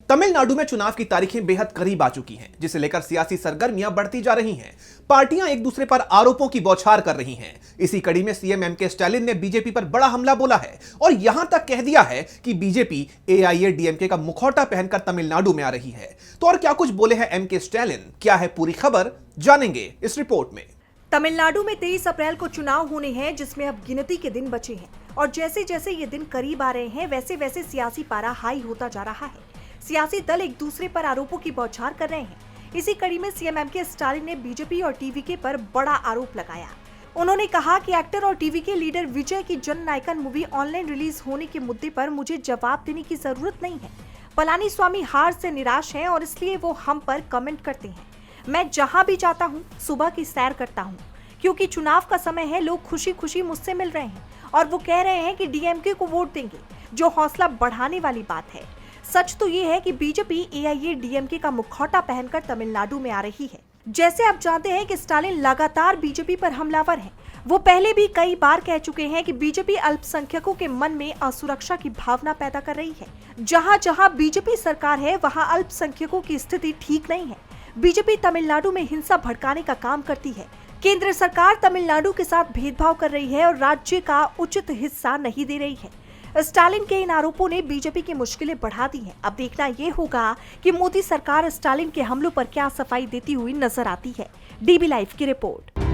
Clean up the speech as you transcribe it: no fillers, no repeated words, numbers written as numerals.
तमिलनाडु में चुनाव की तारीखें बेहद करीब आ चुकी हैं, जिसे लेकर सियासी सरगर्मियां बढ़ती जा रही हैं। पार्टियां एक दूसरे पर आरोपों की बौछार कर रही हैं। इसी कड़ी में सीएम एमके स्टालिन ने बीजेपी पर बड़ा हमला बोला है और यहां तक कह दिया है कि बीजेपी एआईएडीएमके का मुखौटा पहनकर तमिलनाडु में आ रही है। तो और क्या कुछ बोले हैं एमके स्टालिन, क्या है पूरी खबर, जानेंगे इस रिपोर्ट में। तमिलनाडु में 23 अप्रैल को चुनाव होने हैं, जिसमें अब गिनती के दिन बचे हैं और जैसे जैसे ये दिन करीब आ रहे हैं वैसे वैसे सियासी पारा हाई होता जा रहा है। सियासी दल एक दूसरे पर आरोपों की बौछार कर रहे हैं। इसी कड़ी में सीएम एमके स्टालिन ने बीजेपी और टीवीके पर बड़ा आरोप लगाया। उन्होंने कहा कि एक्टर और टीवीके लीडर विजय की जन नायकन मूवी ऑनलाइन रिलीज होने के मुद्दे पर मुझे जवाब देने की जरूरत नहीं है। पलानीस्वामी हार से निराश हैं और इसलिए वो हम पर कमेंट करते हैं। मैं जहां भी जाता हूं सुबह की सैर करता हूं, क्योंकि चुनाव का समय है। लोग खुशी खुशी मुझसे मिल रहे हैं और वो कह रहे हैं कि डीएमके को वोट देंगे, जो हौसला बढ़ाने वाली बात है। सच तो ये है कि बीजेपी एआईएडीएमके का मुखौटा पहनकर तमिलनाडु में आ रही है। जैसे आप जानते हैं कि स्टालिन लगातार बीजेपी पर हमलावर हैं। वो पहले भी कई बार कह चुके हैं कि बीजेपी अल्पसंख्यकों के मन में असुरक्षा की भावना पैदा कर रही है। जहां जहां बीजेपी सरकार है वहां अल्पसंख्यकों की स्थिति ठीक नहीं है। बीजेपी तमिलनाडु में हिंसा भड़काने का काम करती है। केंद्र सरकार तमिलनाडु के साथ भेदभाव कर रही है और राज्य का उचित हिस्सा नहीं दे रही है। स्टालिन के इन आरोपों ने बीजेपी की मुश्किलें बढ़ा दी हैं। अब देखना ये होगा कि मोदी सरकार स्टालिन के हमलों पर क्या सफाई देती हुई नजर आती है। डीबी लाइव की रिपोर्ट।